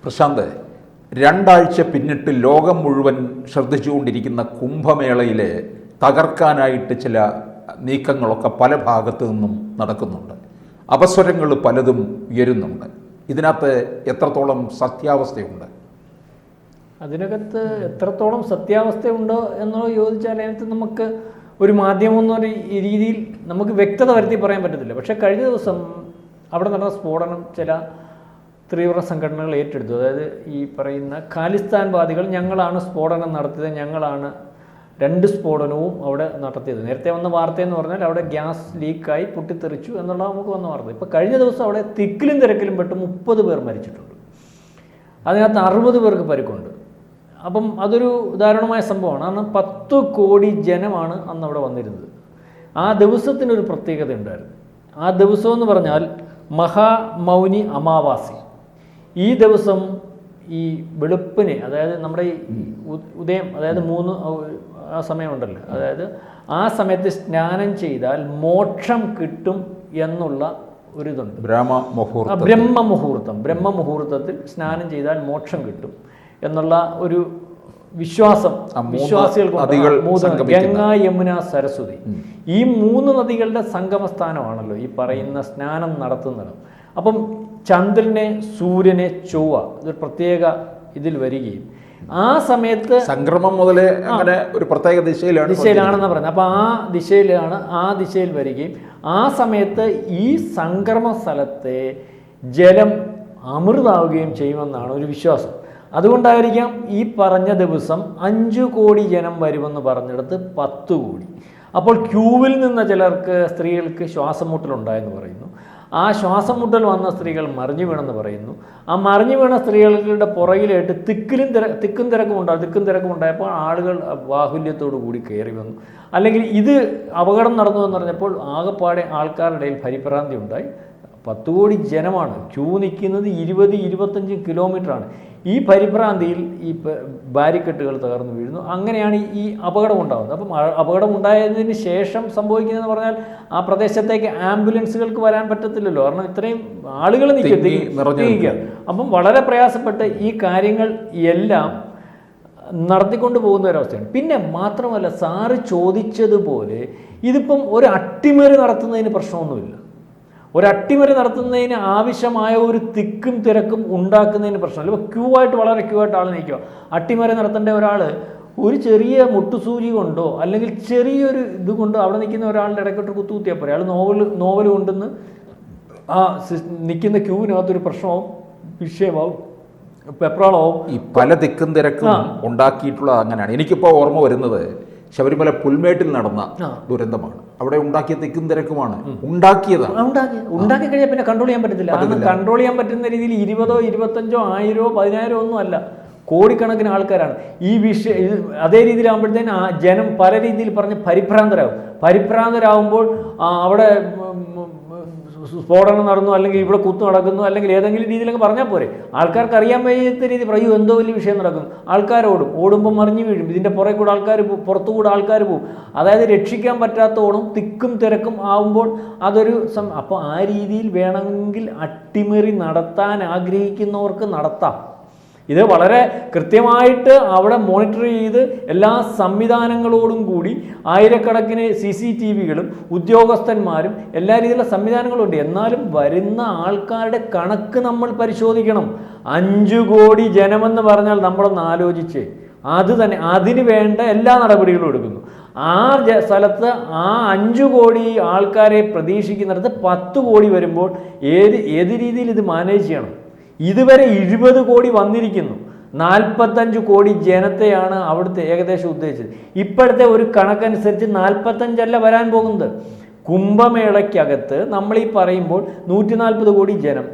പ്രശാന്ത്, രണ്ടാഴ്ച പിന്നിട്ട് ലോകം മുഴുവൻ ശ്രദ്ധിച്ചുകൊണ്ടിരിക്കുന്ന കുംഭമേളയിലെ തകർക്കാനായിട്ട് ചില നീക്കങ്ങളൊക്കെ പല ഭാഗത്തു നിന്നും നടക്കുന്നുണ്ട്. അപസ്വരങ്ങൾ പലതും ഉയരുന്നുണ്ട്. ഇതിനകത്ത് എത്രത്തോളം സത്യാവസ്ഥയുണ്ട്? അതിനകത്ത് എത്രത്തോളം സത്യാവസ്ഥയുണ്ടോ എന്നോ ചോദിച്ചാൽ അതിനകത്ത് നമുക്ക് ഒരു മാധ്യമം എന്ന രീതിയിൽ നമുക്ക് വ്യക്തത വരുത്തി പറയാൻ പറ്റത്തില്ല. പക്ഷേ കഴിഞ്ഞ ദിവസം അവിടെ നടന്ന സ്ഫോടനം ചില തീവ്ര സംഘടനകൾ ഏറ്റെടുത്തു. അതായത് ഈ പറയുന്ന ഖാലിസ്ഥാൻവാദികൾ ഞങ്ങളാണ് സ്ഫോടനം നടത്തിയത്, ഞങ്ങളാണ് 2 സ്ഫോടനവും അവിടെ നടത്തിയത്. നേരത്തെ വന്ന വാർത്തയെന്ന് പറഞ്ഞാൽ അവിടെ ഗ്യാസ് ലീക്കായി പൊട്ടിത്തെറിച്ചു എന്നുള്ള നമുക്ക് വന്ന വാർത്ത. ഇപ്പോൾ കഴിഞ്ഞ ദിവസം അവിടെ തിക്കിലും തിരക്കിലും പെട്ട് 30 പേർ മരിച്ചിട്ടുണ്ട്. അതിനകത്ത് 60 പേർക്ക് പരിക്കുണ്ട്. അപ്പം അതൊരു ദാരുണമായ സംഭവമാണ്. കാരണം 10 കോടി ജനമാണ് അന്ന് അവിടെ വന്നിരുന്നത്. ആ ദിവസത്തിനൊരു പ്രത്യേകത ഉണ്ടായിരുന്നു. ആ ദിവസം എന്ന് പറഞ്ഞാൽ മഹാമൗനി അമാവാസി. ഈ ദിവസം ഈ വെളുപ്പിന്, അതായത് നമ്മുടെ ഈ ഉദയം, അതായത് 3 ആ സമയമുണ്ടല്ലോ, അതായത് ആ സമയത്ത് സ്നാനം ചെയ്താൽ മോക്ഷം കിട്ടും എന്നുള്ള ഒരിതുണ്ട്. ബ്രഹ്മമുഹൂർത്തത്തിൽ സ്നാനം ചെയ്താൽ മോക്ഷം കിട്ടും എന്നുള്ള ഒരു വിശ്വാസം വിശ്വാസികൾക്ക്. ഗംഗ, യമുന, സരസ്വതി, ഈ 3 നദികളുടെ സംഗമസ്ഥാനമാണല്ലോ ഈ പറയുന്ന സ്നാനം നടത്തുന്നത്. അപ്പം ചന്ദ്രനെ, സൂര്യനെ, ചൊവ്വ ഇതൊരു പ്രത്യേക ഇതിൽ വരികയും ആ സമയത്ത് സംക്രമം മുതലേ അങ്ങനെ ഒരു പ്രത്യേക ദിശയിലാണെന്ന് പറയുന്നത്. അപ്പോൾ ആ ദിശയിൽ വരികയും ആ സമയത്ത് ഈ സംക്രമ സ്ഥലത്തെ ജലം അമൃതാവുകയും ചെയ്യുമെന്നാണ് ഒരു വിശ്വാസം. അതുകൊണ്ടായിരിക്കാം ഈ പറഞ്ഞ ദിവസം 5 കോടി ജനം വരുമെന്ന് പറഞ്ഞെടുത്ത് 10 കോടി. അപ്പോൾ ക്യൂവിൽ നിന്ന ചിലർക്ക്, സ്ത്രീകൾക്ക് ശ്വാസം മുട്ടലുണ്ടായെന്ന് പറയുന്നു. ആ ശ്വാസം മുട്ടൽ വന്ന സ്ത്രീകൾ മറിഞ്ഞു വീണെന്ന് പറയുന്നു. ആ മറിഞ്ഞു വീണ സ്ത്രീകളുടെ പുറകിലായിട്ട് തിക്കും തിരക്കും ഉണ്ടായപ്പോൾ ആളുകൾ ബാഹുല്യത്തോടു കൂടി കയറി വന്നു. അല്ലെങ്കിൽ ഇത് അപകടം നടന്നു എന്ന് പറഞ്ഞപ്പോൾ ആകെപ്പാടെ ആൾക്കാരുടെ ഇടയിൽ പരിഭ്രാന്തി ഉണ്ടായി. 10 കോടി ജനമാണ് ക്യൂ നിൽക്കുന്നത്, 20-25 കിലോമീറ്ററാണ്. ഈ പരിഭ്രാന്തിയിൽ ഈ ബാരിക്കെട്ടുകൾ തകർന്നു വീഴുന്നു. അങ്ങനെയാണ് ഈ അപകടം ഉണ്ടാകുന്നത്. അപ്പം അപകടം ഉണ്ടായതിന് ശേഷം സംഭവിക്കുന്നതെന്ന് പറഞ്ഞാൽ ആ പ്രദേശത്തേക്ക് ആംബുലൻസുകൾക്ക് വരാൻ പറ്റത്തില്ലല്ലോ. കാരണം ഇത്രയും ആളുകൾ നിൽക്കുക. അപ്പം വളരെ പ്രയാസപ്പെട്ട് ഈ കാര്യങ്ങൾ എല്ലാം നടത്തിക്കൊണ്ട് പോകുന്ന ഒരവസ്ഥയാണ്. പിന്നെ മാത്രമല്ല, സാറ് ചോദിച്ചതുപോലെ ഇതിപ്പം ഒരു അട്ടിമറി നടത്തുന്നതിന് പ്രശ്നമൊന്നുമില്ല. ഒരു അട്ടിമറി നടത്തുന്നതിന് ആവശ്യമായ ഒരു തിക്കും തിരക്കും ഉണ്ടാക്കുന്നതിന് പ്രശ്നമില്ല. ഇപ്പോൾ വളരെ ക്യൂ ആയിട്ട് ആൾ നിൽക്കുക. അട്ടിമറി നടത്തേണ്ട ഒരാൾ ഒരു ചെറിയ മുട്ടുസൂചി കൊണ്ടോ അല്ലെങ്കിൽ ചെറിയൊരു ഇത് കൊണ്ടോ അവിടെ നിൽക്കുന്ന ഒരാളുടെ ഇടയ്ക്കോട്ട് കുത്തിയാൽ പോരെ. അയാൾ നോവൽ കൊണ്ടുവന്ന് ആ നിൽക്കുന്ന ക്യൂവിനകത്തൊരു പ്രശ്നമാവും, വിഷയമാവും, പെപ്രാളാവും. ഈ പല തിക്കും തിരക്കും ഉണ്ടാക്കിയിട്ടുള്ളത് അങ്ങനെയാണ്. എനിക്കിപ്പോൾ ഓർമ്മ വരുന്നത് ശബരിമല പുൽമേട്ടിൽ നടന്ന ദുരന്തമാണ്. അവിടെ ഉണ്ടാക്കിയ തിക്കും തിരക്കുമാണ് ഉണ്ടാക്കി കഴിഞ്ഞാൽ പിന്നെ കൺട്രോൾ ചെയ്യാൻ പറ്റത്തില്ല. കൺട്രോൾ ചെയ്യാൻ പറ്റുന്ന രീതിയിൽ 20, 25, 1000, 10,000 ഒന്നും അല്ല, കോടിക്കണക്കിന് ആൾക്കാരാണ്. ഈ അതേ രീതിയിലാകുമ്പോഴത്തേന് ജനം പല രീതിയിൽ പറഞ്ഞ് പരിഭ്രാന്തരാകുമ്പോൾ അവിടെ സ്ഫോടനം നടന്നു, അല്ലെങ്കിൽ ഇവിടെ കുത്തു നടക്കുന്നു, അല്ലെങ്കിൽ ഏതെങ്കിലും രീതിയിലൊക്കെ പറഞ്ഞാൽ പോരെ. ആൾക്കാർക്ക് അറിയാൻ വയ്യാത്ത രീതി പറയൂ, എന്തോ വലിയ വിഷയം നടക്കുന്നു. ഓടുമ്പോൾ മറിഞ്ഞു വീഴും. ഇതിൻ്റെ പുറത്തുകൂടെ ആൾക്കാർ പോകും. അതായത് രക്ഷിക്കാൻ പറ്റാത്തോണം തിക്കും തിരക്കും ആവുമ്പോൾ അതൊരു അപ്പോൾ ആ രീതിയിൽ വേണമെങ്കിൽ അട്ടിമറി നടത്താൻ ആഗ്രഹിക്കുന്നവർക്ക് നടത്താം. ഇത് വളരെ കൃത്യമായിട്ട് അവിടെ മോണിറ്റർ ചെയ്ത് എല്ലാ സംവിധാനങ്ങളോടും കൂടി ആയിരക്കണക്കിന് CCTVകളും ഉദ്യോഗസ്ഥന്മാരും എല്ലാ രീതിയിലുള്ള സംവിധാനങ്ങളുണ്ട്. എന്നാലും വരുന്ന ആൾക്കാരുടെ കണക്ക് നമ്മൾ പരിശോധിക്കണം. 5 കോടി ജനമെന്ന് പറഞ്ഞാൽ നമ്മളൊന്ന് ആലോചിച്ച് അതിന് വേണ്ട എല്ലാ നടപടികളും എടുക്കുന്നു. ആ സ്ഥലത്ത് ആ 5 കോടി ആൾക്കാരെ പ്രതീക്ഷിക്കുന്നിടത്ത് 10 കോടി വരുമ്പോൾ ഏത് രീതിയിൽ ഇത് മാനേജ് ചെയ്യണം? ഇതുവരെ 20 കോടി വന്നിരിക്കുന്നു. 45 കോടി ജനത്തെയാണ് അവിടുത്തെ ഏകദേശം ഉദ്ദേശിച്ചത്. ഇപ്പോഴത്തെ ഒരു കണക്കനുസരിച്ച് 45 അല്ല വരാൻ പോകുന്നത്. കുംഭമേളയ്ക്കകത്ത് നമ്മൾ ഈ പറയുമ്പോൾ 140 കോടി ജനം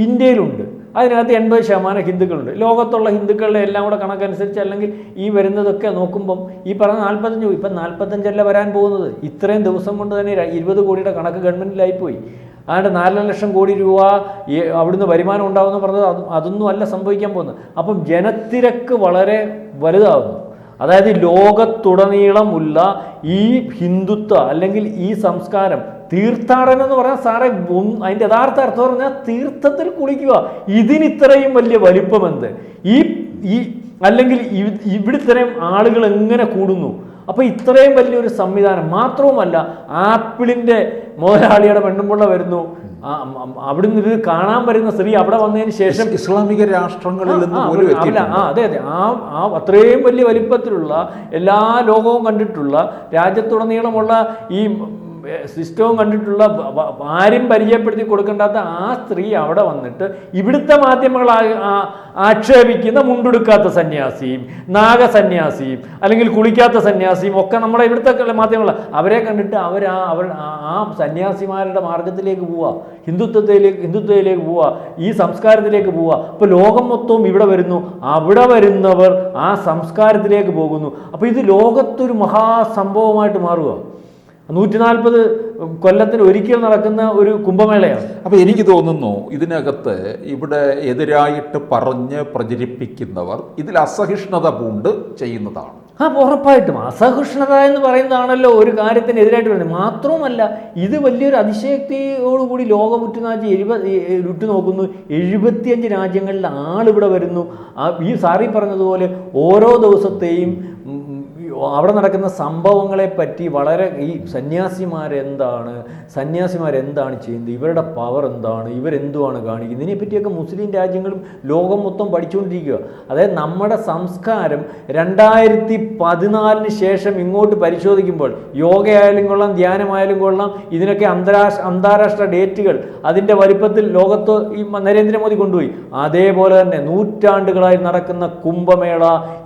ഇന്ത്യയിലുണ്ട്. അതിനകത്ത് 80% ഹിന്ദുക്കളുണ്ട്. ലോകത്തുള്ള ഹിന്ദുക്കളുടെ എല്ലാം കൂടെ കണക്കനുസരിച്ച് അല്ലെങ്കിൽ ഈ വരുന്നതൊക്കെ നോക്കുമ്പം ഈ പറഞ്ഞ 45, ഇപ്പം 45 അല്ല വരാൻ പോകുന്നത്. ഇത്രയും ദിവസം കൊണ്ട് തന്നെ 20 കോടിയുടെ കണക്ക് ഗവൺമെൻറ്റിലായിപ്പോയി. അതുകൊണ്ട് 4 ലക്ഷം കോടി രൂപ അവിടുന്ന് വരുമാനം ഉണ്ടാകുമെന്ന് പറഞ്ഞത് അതൊന്നും അല്ല സംഭവിക്കാൻ പോകുന്നത്. അപ്പം ജനത്തിരക്ക് വളരെ വലുതാകുന്നു. അതായത് ലോകത്തുടനീളമുള്ള ഈ ഹിന്ദുത്വ അല്ലെങ്കിൽ ഈ സംസ്കാരം തീർത്ഥാടനം എന്ന് പറഞ്ഞാൽ സാറേ അതിൻ്റെ യഥാർത്ഥ അർത്ഥം പറഞ്ഞാൽ തീർത്ഥത്തിൽ കുളിക്കുക. ഇതിനിത്രയും വലിയ വലിപ്പമെന്ത്? ഈ അല്ലെങ്കിൽ ഇവിടെ ഇത്രയും ആളുകൾ എങ്ങനെ കൂടുന്നു? അപ്പോൾ ഇത്രയും വലിയൊരു സംവിധാനം മാത്രവുമല്ല, ആപ്പിളിൻ്റെ മുതലാളിയുടെ പെണ്ണുമ്പുള്ള വരുന്നു, അവിടുന്ന് ഇത് കാണാൻ വരുന്ന സ്ത്രീ അവിടെ വന്നതിന് ശേഷം ഇസ്ലാമിക രാഷ്ട്രങ്ങളിൽ നിന്ന് അതെ അത്രയും വലിയ വലിപ്പത്തിലുള്ള എല്ലാ ലോകവും കണ്ടിട്ടുള്ള രാജ്യത്തുടനീളമുള്ള ഈ സിസ്റ്റവും കണ്ടിട്ടുള്ള ആരും പരിചയപ്പെടുത്തി കൊടുക്കേണ്ടാത്ത ആ സ്ത്രീ അവിടെ വന്നിട്ട് ഇവിടുത്തെ മാധ്യമങ്ങൾ ആക്ഷേപിക്കുന്ന മുണ്ടെടുക്കാത്ത സന്യാസിയും നാഗസന്യാസിയും അല്ലെങ്കിൽ കുളിക്കാത്ത സന്യാസിയും ഒക്കെ നമ്മുടെ ഇവിടുത്തെ മാധ്യമങ്ങൾ അവരെ കണ്ടിട്ട് ആ സന്യാസിമാരുടെ മാർഗത്തിലേക്ക് പോവുക, ഹിന്ദുത്വത്തിലേക്ക് പോവുക, ഈ സംസ്കാരത്തിലേക്ക് പോവുക. അപ്പോൾ ലോകം മൊത്തവും ഇവിടെ വരുന്നു, അവിടെ വരുന്നവർ ആ സംസ്കാരത്തിലേക്ക് പോകുന്നു. അപ്പോൾ ഇത് ലോകത്തൊരു മഹാസംഭവമായിട്ട് മാറുക. 140 കൊല്ലത്തിന് ഒരിക്കൽ നടക്കുന്ന ഒരു കുംഭമേളയാണ്. അപ്പോൾ എനിക്ക് തോന്നുന്നു ഇതിനകത്ത് ഇവിടെ എതിരായിട്ട് പറഞ്ഞ് പ്രചരിപ്പിക്കുന്നവർ ഇതിൽ അസഹിഷ്ണുത പൂണ്ട് ചെയ്യുന്നതാണ്. ഉറപ്പായിട്ടും അസഹിഷ്ണുത എന്ന് പറയുന്നതാണല്ലോ ഒരു കാര്യത്തിനെതിരായിട്ട് വരുന്നത്. മാത്രവുമല്ല, ഇത് വലിയൊരു അതിശയക്തിയോടുകൂടി ലോകം ഉറ്റുനോക്കുന്നു. 75 രാജ്യങ്ങളിൽ ആളിവിടെ വരുന്നു. ഈ സാറി പറഞ്ഞതുപോലെ ഓരോ ദിവസത്തെയും അവിടെ നടക്കുന്ന സംഭവങ്ങളെ പറ്റി വളരെ ഈ സന്യാസിമാരെന്താണ് ചെയ്യുന്നത്, ഇവരുടെ പവർ എന്താണ്, ഇവരെന്തുവാണ് കാണിക്കുന്നത്, ഇതിനെപ്പറ്റിയൊക്കെ മുസ്ലിം രാജ്യങ്ങളും ലോകം മൊത്തം പഠിച്ചുകൊണ്ടിരിക്കുക. അതായത് നമ്മുടെ സംസ്കാരം 2014 ശേഷം ഇങ്ങോട്ട് പരിശോധിക്കുമ്പോൾ യോഗയായാലും കൊള്ളാം, ധ്യാനമായാലും കൊള്ളാം, ഇതിനൊക്കെ അന്താരാഷ്ട്ര ഡേറ്റുകൾ അതിൻ്റെ വലിപ്പത്തിൽ ലോകത്ത് ഈ നരേന്ദ്രമോദി കൊണ്ടുപോയി. അതേപോലെ തന്നെ നൂറ്റാണ്ടുകളായി നടക്കുന്ന കുംഭമേള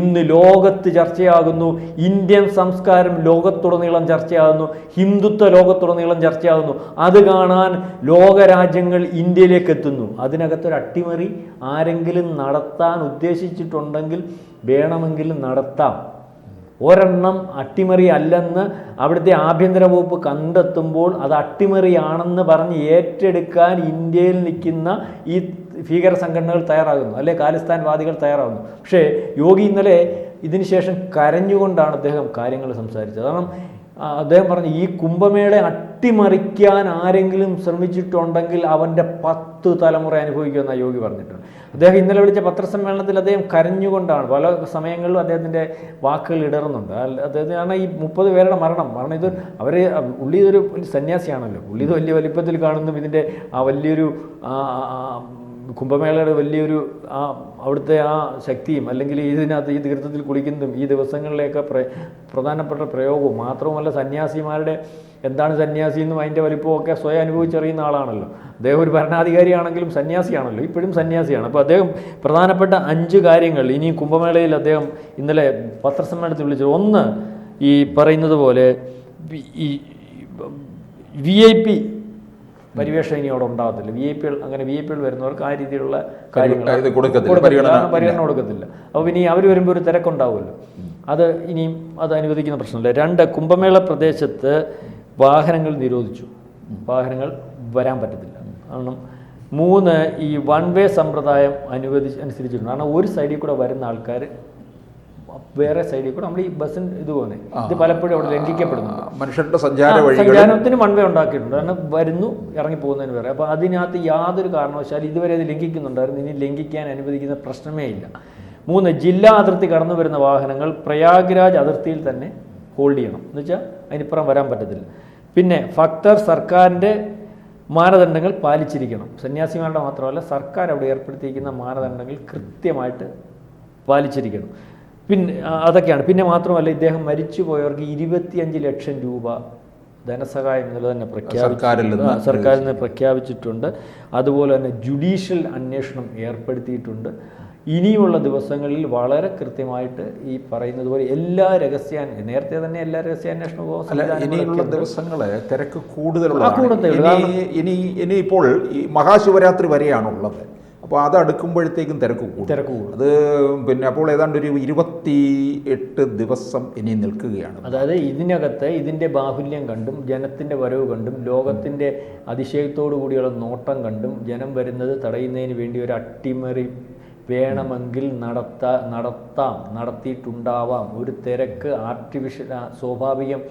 ഇന്ന് ലോകത്ത് ചർച്ചയാകുന്നു. ഇന്ത്യൻ സംസ്കാരം ലോകത്തുടനീളം ചർച്ചയാകുന്നു. ഹിന്ദുത്വ ലോകത്തുടനീളം ചർച്ചയാകുന്നു. അത് കാണാൻ ലോകരാജ്യങ്ങൾ ഇന്ത്യയിലേക്ക് എത്തുന്നു. അതിനകത്തൊരു അട്ടിമറി ആരെങ്കിലും നടത്താൻ ഉദ്ദേശിച്ചിട്ടുണ്ടെങ്കിൽ വേണമെങ്കിൽ നടത്താം. ഒരെണ്ണം അട്ടിമറി അല്ലെന്ന് അവിടുത്തെ ആഭ്യന്തര വകുപ്പ് കണ്ടെത്തുമ്പോൾ അത് അട്ടിമറിയാണെന്ന് പറഞ്ഞ് ഏറ്റെടുക്കാൻ ഇന്ത്യയിൽ നിൽക്കുന്ന ഈ ഭീകര സംഘടനകൾ തയ്യാറാകുന്നു, അല്ലെ ഖാലിസ്ഥാൻവാദികൾ തയ്യാറാകുന്നു. പക്ഷേ യോഗി ഇന്നലെ ഇതിനുശേഷം കരഞ്ഞുകൊണ്ടാണ് അദ്ദേഹം കാര്യങ്ങൾ സംസാരിച്ചത്. കാരണം അദ്ദേഹം പറഞ്ഞു, ഈ കുംഭമേളയെ അട്ടിമറിക്കാൻ ആരെങ്കിലും ശ്രമിച്ചിട്ടുണ്ടെങ്കിൽ അവൻ്റെ 10 തലമുറ അനുഭവിക്കുമെന്നാണ് യോഗി പറഞ്ഞിട്ടുണ്ട്. അദ്ദേഹം ഇന്നലെ വിളിച്ച പത്രസമ്മേളനത്തിൽ അദ്ദേഹം കരഞ്ഞുകൊണ്ടാണ്, പല സമയങ്ങളിലും അദ്ദേഹത്തിൻ്റെ വാക്കുകൾ ഇടറുന്നുണ്ട്. അദ്ദേഹത്തിന് കാരണം ഈ 30 പേരുടെ മരണം ഇത് ഉള്ളി ഇതൊരു സന്യാസിയാണല്ലോ, ഉള്ളി ഇത് വലിയ വലിപ്പത്തിൽ കാണുന്നു. ഇതിൻ്റെ ആ വലിയൊരു കുംഭമേളയുടെ വലിയൊരു അവിടുത്തെ ആ ശക്തിയും അല്ലെങ്കിൽ ഇതിനകത്ത് ഈ തീർത്ഥത്തിൽ കുളിക്കുന്നതും ഈ ദിവസങ്ങളിലേക്ക് പ്രധാനപ്പെട്ട പ്രയോഗവും മാത്രവുമല്ല, സന്യാസിമാരുടെ എന്താണ് സന്യാസി എന്നും അതിൻ്റെ വലിപ്പമൊക്കെ സ്വയം അനുഭവിച്ചറിയുന്ന ആളാണല്ലോ അദ്ദേഹം. ഒരു ഭരണാധികാരിയാണെങ്കിലും സന്യാസിയാണല്ലോ, ഇപ്പോഴും സന്യാസിയാണ്. അപ്പോൾ അദ്ദേഹം പ്രധാനപ്പെട്ട 5 കാര്യങ്ങൾ ഇനിയും കുംഭമേളയിൽ അദ്ദേഹം ഇന്നലെ പത്രസമ്മേളനത്തിൽ വിളിച്ചത്. ഒന്ന്, ഈ പറയുന്നത് പോലെ ഈ VIP പരിവേഷം ഇനി അവിടെ ഉണ്ടാകത്തില്ല. VIP വരുന്നവർക്ക് ആ രീതിയിലുള്ള കാര്യങ്ങൾ പരിഗണന കൊടുക്കത്തില്ല. അപ്പോൾ ഇനി അവർ വരുമ്പോൾ ഒരു തിരക്കുണ്ടാവുമല്ലോ, ഇനിയും അത് അനുവദിക്കുന്ന പ്രശ്നമില്ല. 2, കുംഭമേള പ്രദേശത്ത് വാഹനങ്ങൾ നിരോധിച്ചു, വാഹനങ്ങൾ വരാൻ പറ്റത്തില്ല. കാരണം 3, ഈ 1 വേ സമ്പ്രദായം അനുസരിച്ചിട്ടുണ്ട്. കാരണം ഒരു സൈഡിൽ കൂടെ വരുന്ന ആൾക്കാർ വേറെ സൈഡിൽ കൂടെ നമ്മൾ ഈ ബസ്സിന് ഇത് പലപ്പോഴും അവിടെ ലംഘിക്കപ്പെടുന്നു. മനുഷ്യരുടെ സഞ്ചാരത്തിന് 1 വേ ഉണ്ടാക്കിയിട്ടുണ്ട്. കാരണം വരുന്നു ഇറങ്ങി പോകുന്നതിന് വേറെ. അപ്പോൾ അതിനകത്ത് യാതൊരു കാരണവശാലും ഇതുവരെ അത് ലംഘിക്കുന്നുണ്ടായിരുന്നു, ഇനി ലംഘിക്കാൻ അനുവദിക്കുന്ന പ്രശ്നമേ ഇല്ല. 3, ജില്ലാ അതിർത്തി കടന്നു വരുന്ന വാഹനങ്ങൾ പ്രയാഗ്രാജ് അതിർത്തിയിൽ തന്നെ ഹോൾഡ് ചെയ്യണം, എന്ന് വെച്ചാൽ അതിനിപ്പുറം വരാൻ പറ്റത്തില്ല. പിന്നെ ഭക്തർ സർക്കാരിൻ്റെ മാനദണ്ഡങ്ങൾ പാലിച്ചിരിക്കണം. സന്യാസിമാരുടെ മാത്രമല്ല, സർക്കാർ അവിടെ ഏർപ്പെടുത്തിയിരിക്കുന്ന മാനദണ്ഡങ്ങൾ കൃത്യമായിട്ട് പാലിച്ചിരിക്കണം. പിന്നെ അതൊക്കെയാണ്. പിന്നെ മാത്രമല്ല, ഇദ്ദേഹം മരിച്ചുപോയവർക്ക് 25 ലക്ഷം രൂപ ധനസഹായം എന്നുള്ളത് തന്നെ സർക്കാരിൽ നിന്ന് പ്രഖ്യാപിച്ചിട്ടുണ്ട്. അതുപോലെ തന്നെ ജുഡീഷ്യൽ അന്വേഷണം ഏർപ്പെടുത്തിയിട്ടുണ്ട്. ഇനിയുള്ള ദിവസങ്ങളിൽ വളരെ കൃത്യമായിട്ട് ഈ പറയുന്നത് പോലെ നേരത്തെ തന്നെ എല്ലാ രഹസ്യാന്വേഷണവും ഇനിയുള്ള ദിവസങ്ങളെ തിരക്ക് കൂടുതലുള്ള ഇനിയിപ്പോൾ ഈ മഹാശിവരാത്രി വരെയാണുള്ളത്. അപ്പോൾ അത് അടുക്കുമ്പോഴത്തേക്കും തിരക്ക് കൂടും. അത് പിന്നെ അപ്പോൾ ഏതാണ്ട് ഒരു 28 ദിവസം ഇനി നിൽക്കുകയാണ്. അതായത് ഇതിനകത്ത് ഇതിൻ്റെ ബാഹുല്യം കണ്ടും ജനത്തിൻ്റെ വരവ് കണ്ടും ലോകത്തിൻ്റെ അതിശയത്തോടു കൂടിയുള്ള നോട്ടം കണ്ടും ജനം വരുന്നത് തടയുന്നതിന് വേണ്ടി ഒരു അട്ടിമറി വേണമെങ്കിൽ നടത്തിയിട്ടുണ്ടാവാം. ഒരു തിരക്ക് സ്വാഭാവികം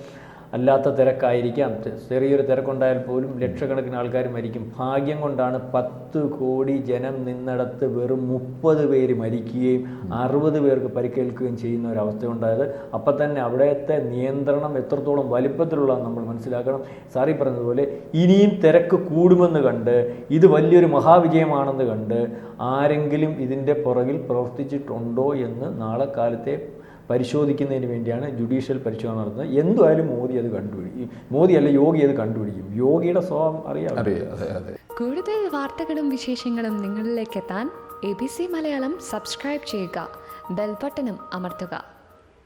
അല്ലാത്ത തിരക്കായിരിക്കാം, ചെറിയൊരു തിരക്കുണ്ടായാൽ പോലും ലക്ഷക്കണക്കിന് ആൾക്കാർ മരിക്കും. ഭാഗ്യം കൊണ്ടാണ് 10 കോടി ജനം നിന്നിടത്ത് വെറും 30 പേര് മരിക്കുകയും 60 പേർക്ക് പരിക്കേൽക്കുകയും ചെയ്യുന്ന ഒരവസ്ഥ ഉണ്ടായത്. അപ്പം തന്നെ അവിടുത്തെ നിയന്ത്രണം എത്രത്തോളം വലിപ്പത്തിലുള്ള നമ്മൾ മനസ്സിലാക്കണം. സാറി പറഞ്ഞതുപോലെ ഇനിയും തിരക്ക് കൂടുമെന്ന് കണ്ട്, ഇത് വലിയൊരു മഹാവിജയമാണെന്ന് കണ്ട് ആരെങ്കിലും ഇതിൻ്റെ പുറകിൽ പ്രവർത്തിച്ചിട്ടുണ്ടോ എന്ന് നാളെ കാലത്തെ പരിശോധിക്കുന്നതിന് വേണ്ടിയാണ് ജുഡീഷ്യൽ പരിശോധന നടത്തുന്നത്. എന്തായാലും മോദി അത് കണ്ടുപിടിക്കും. മോദിയല്ല, യോഗി അത് കണ്ടുപിടിക്കും. യോഗിയുടെ സ്വഭാവം അറിയാം. കൂടുതൽ വാർത്തകളും വിശേഷങ്ങളും നിങ്ങളിലേക്ക് എത്താൻ ABC മലയാളം സബ്സ്ക്രൈബ് ചെയ്യുക, ബെൽ ബട്ടണും അമർത്തുക.